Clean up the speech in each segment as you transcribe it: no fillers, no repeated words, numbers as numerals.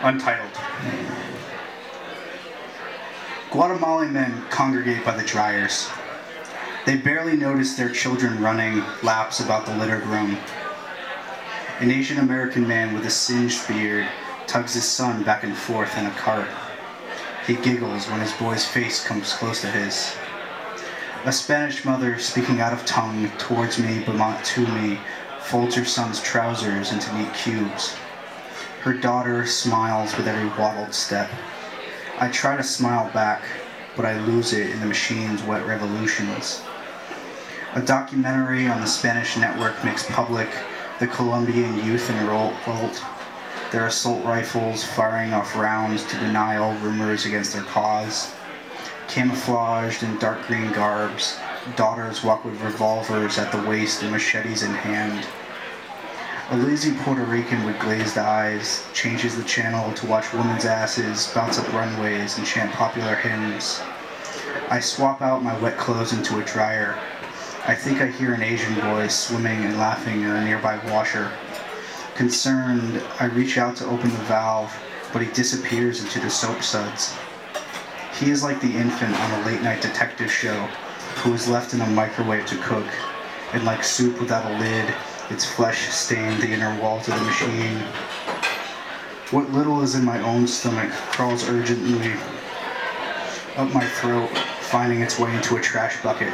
Untitled. Guatemalan men congregate by the dryers. They barely notice their children running laps about the littered room. An Asian American man with a singed beard tugs his son back and forth in a cart. He giggles when his boy's face comes close to his. A Spanish mother, speaking out of tongue towards me but not to me, folds her son's trousers into neat cubes. Her daughter smiles with every waddled step. I try to smile back, but I lose it in the machine's wet revolutions. A documentary on the Spanish network makes public the Colombian youth in revolt, their assault rifles firing off rounds to deny all rumors against their cause. Camouflaged in dark green garbs, daughters walk with revolvers at the waist and machetes in hand. A lazy Puerto Rican with glazed eyes changes the channel to watch women's asses bounce up runways and chant popular hymns. I swap out my wet clothes into a dryer. I think I hear an Asian boy swimming and laughing in a nearby washer. Concerned, I reach out to open the valve, but he disappears into the soap suds. He is like the infant on a late-night detective show who is left in a microwave to cook, and like soup without a lid, its flesh stained the inner walls of the machine. What little is in my own stomach crawls urgently up my throat, finding its way into a trash bucket.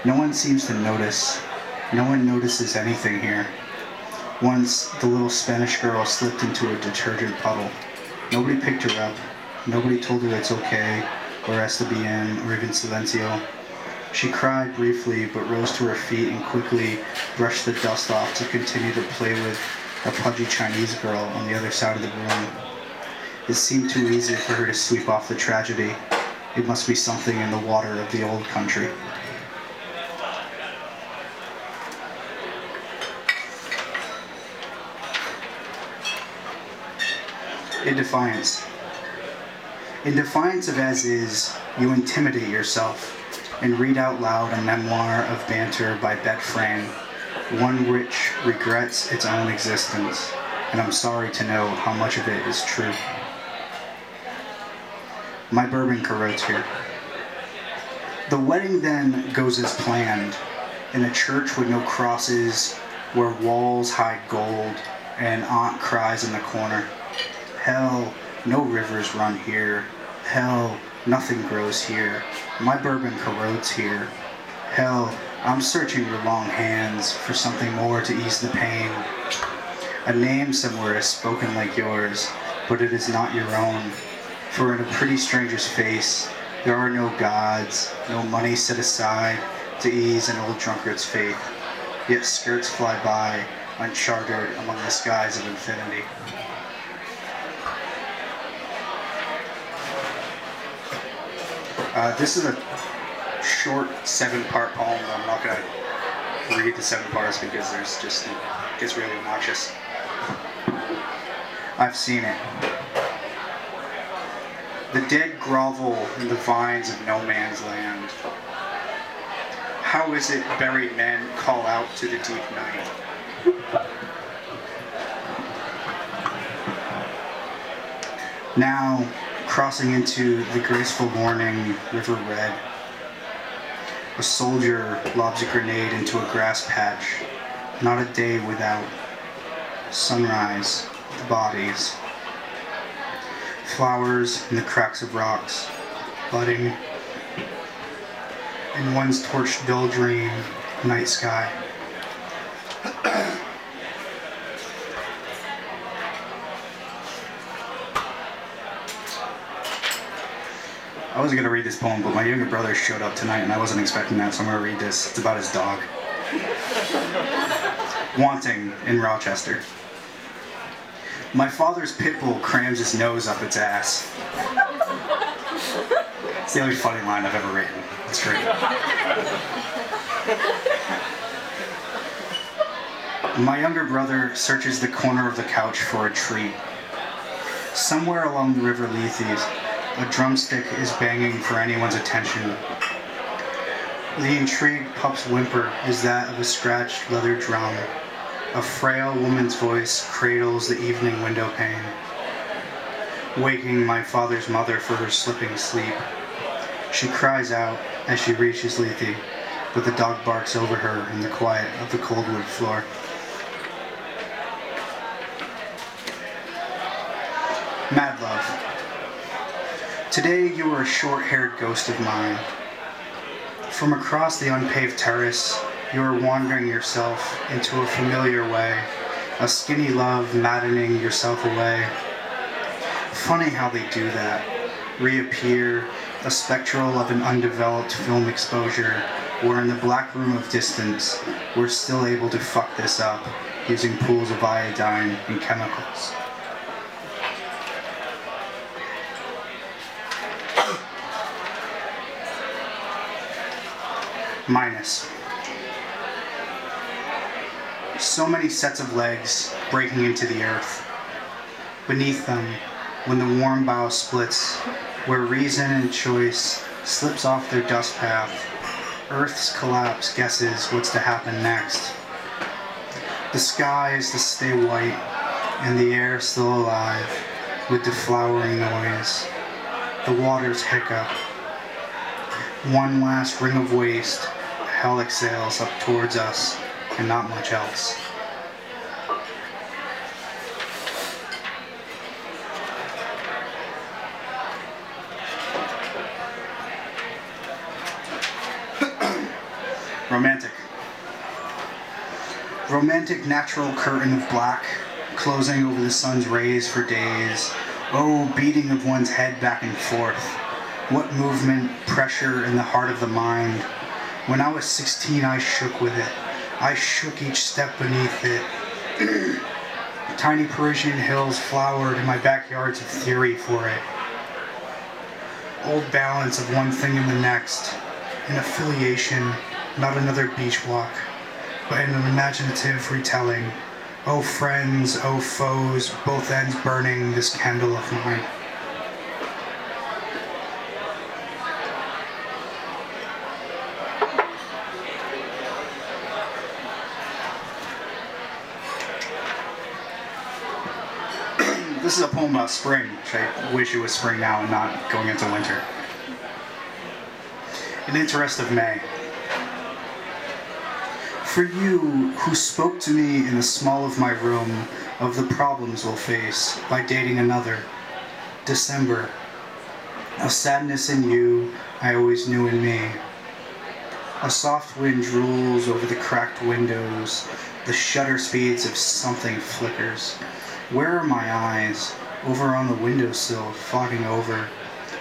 No one seems to notice. No one notices anything here. Once, the little Spanish girl slipped into a detergent puddle. Nobody picked her up. Nobody told her it's okay, or está bien, or even silencio. She cried briefly, but rose to her feet and quickly brushed the dust off to continue to play with a pudgy Chinese girl on the other side of the room. It seemed too easy for her to sweep off the tragedy. It must be something in the water of the old country. In defiance. In defiance of as is, you intimidate yourself and read out loud a memoir of banter by Bet Frame, one which regrets its own existence, and I'm sorry to know how much of it is true. My bourbon corrodes here. The wedding then goes as planned, in a church with no crosses, where walls hide gold, and an aunt cries in the corner. Hell, no rivers run here. Hell, nothing grows here. My bourbon corrodes here. Hell, I'm searching your long hands for something more to ease the pain. A name somewhere is spoken like yours, but it is not your own. For in a pretty stranger's face, there are no gods, no money set aside to ease an old drunkard's faith. Yet skirts fly by, unchartered among the skies of infinity. This is a short 7-part poem. I'm not going to read the 7 parts because it gets really obnoxious. I've seen it. The dead grovel in the vines of no man's land. How is it buried men call out to the deep night? Now, crossing into the graceful morning, river red, a soldier lobs a grenade into a grass patch, not a day without. Sunrise, the bodies, flowers in the cracks of rocks, budding, in one's torched dull dream, night sky. I wasn't going to read this poem, but my younger brother showed up tonight and I wasn't expecting that, so I'm going to read this. It's about his dog. Wanting in Rochester. My father's pit bull crams his nose up its ass. It's the only funny line I've ever written. It's great. My younger brother searches the corner of the couch for a treat. Somewhere along the river Lethes, a drumstick is banging for anyone's attention. The intrigued pup's whimper is that of a scratched leather drum. A frail woman's voice cradles the evening window pane. waking my father's mother for her slipping sleep. She cries out as she reaches Lethe, but the dog barks over her in the quiet of the cold wood floor. Mad Love. Today you are a short-haired ghost of mine. From across the unpaved terrace, you are wandering yourself into a familiar way, a skinny love maddening yourself away. Funny how they do that. Reappear, a spectral of an undeveloped film exposure, where in the black room of distance, we're still able to fuck this up, using pools of iodine and chemicals. Minus. So many sets of legs breaking into the earth. Beneath them, when the warm bough splits, where reason and choice slips off their dust path, Earth's collapse guesses what's to happen next. The sky is to stay white, and the air still alive, with deflowering noise. The waters hiccup. One last ring of waste, hell exhales up towards us, and not much else. Romantic. Romantic natural curtain of black, closing over the sun's rays for days. Oh, beating of one's head back and forth. What movement, pressure in the heart of the mind. When I was 16, I shook with it. I shook each step beneath it. Tiny Parisian hills flowered in my backyards of theory for it. Old balance of one thing and the next. An affiliation, not another beach walk, but an imaginative retelling. Oh friends, oh foes, both ends burning this candle of mine. This is a poem about spring, which I wish it was spring now and not going into winter. An interest of May. For you, who spoke to me in the small of my room of the problems we'll face by dating another. December. A sadness in you I always knew in me. A soft wind drools over the cracked windows. The shutter speeds of something flickers. Where are my eyes? Over on the windowsill, fogging over.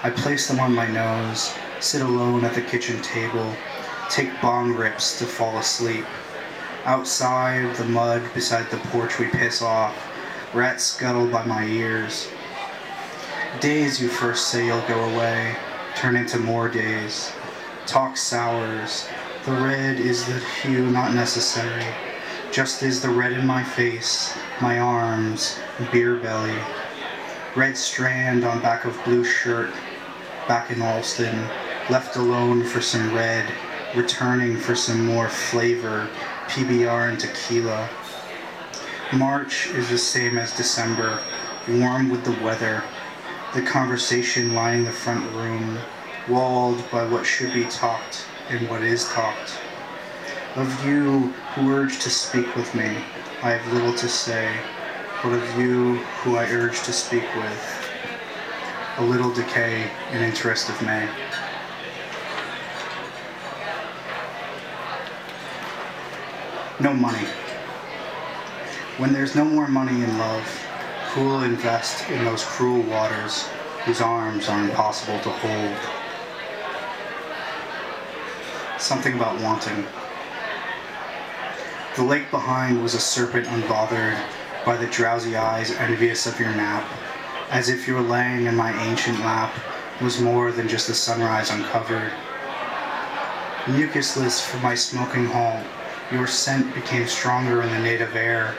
I place them on my nose, sit alone at the kitchen table, take bong rips to fall asleep. Outside, the mud beside the porch we piss off, rats scuttle by my ears. Days you first say you'll go away, turn into more days. Talk sours. The red is the hue not necessary, just is the red in my face, my arms, beer belly. Red strand on back of blue shirt, back in Alston, left alone for some red, returning for some more flavor, PBR and tequila. March is the same as December, warm with the weather, the conversation lining the front room, walled by what should be talked and what is talked. Of you who urge to speak with me, I have little to say, but of you who I urge to speak with, a little decay in interest of May. No money. When there's no more money in love, who will invest in those cruel waters whose arms are impossible to hold? Something about wanting. The lake behind was a serpent unbothered by the drowsy eyes envious of your nap, as if your laying in my ancient lap was more than just the sunrise uncovered. Mucusless from my smoking hall, your scent became stronger in the native air,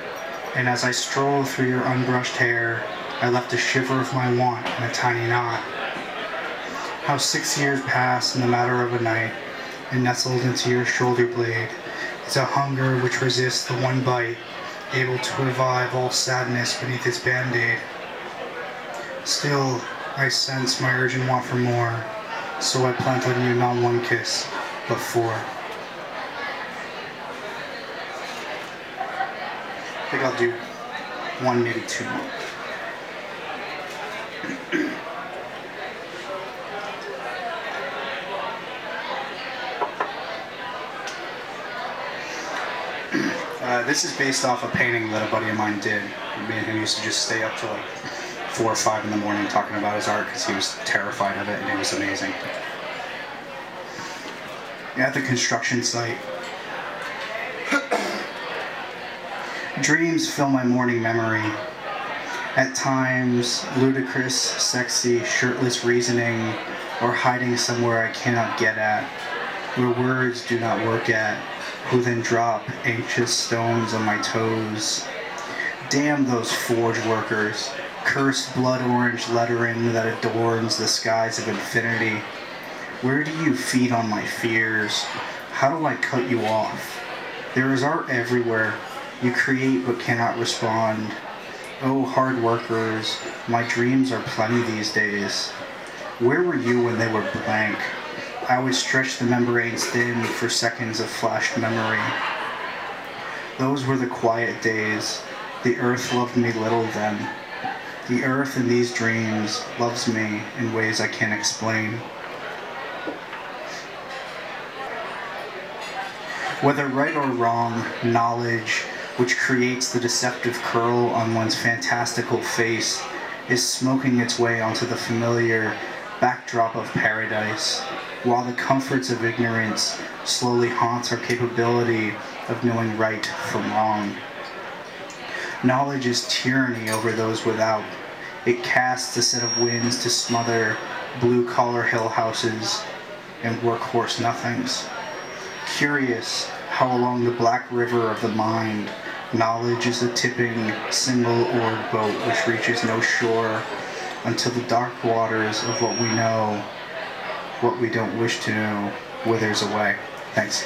and as I strolled through your unbrushed hair, I left a shiver of my want in a tiny knot. How 6 years passed in the matter of a night, and nestled into your shoulder blade, is a hunger which resists the one bite, able to revive all sadness beneath its band-aid. Still, I sense my urgent want for more, so I plant on you not one kiss, but four. I think I'll do one, maybe two more. This is based off a painting that a buddy of mine did. Me and him used to just stay up till like 4 or 5 in the morning talking about his art because he was terrified of it and it was amazing. At the construction site. Dreams fill my morning memory. At times, ludicrous, sexy, shirtless reasoning, or hiding somewhere I cannot get at, where words do not work at, who then drop anxious stones on my toes. Damn those forge workers, cursed blood orange lettering that adorns the skies of infinity. Where do you feed on my fears? How do I cut you off? There is art everywhere. You create but cannot respond. Oh, hard workers, my dreams are plenty these days. Where were you when they were blank? I would stretch the membranes thin for seconds of flashed memory. Those were the quiet days. The earth loved me little then. The earth in these dreams loves me in ways I can't explain. Whether right or wrong, knowledge, which creates the deceptive curl on one's fantastical face, is smoking its way onto the familiar backdrop of paradise, while the comforts of ignorance slowly haunts our capability of knowing right from wrong. Knowledge is tyranny over those without. It casts a set of winds to smother blue-collar hill houses and workhorse nothings. Curious how along the black river of the mind, knowledge is a tipping, single-oared boat which reaches no shore until the dark waters of what we know, what we don't wish to know, withers away. Thanks.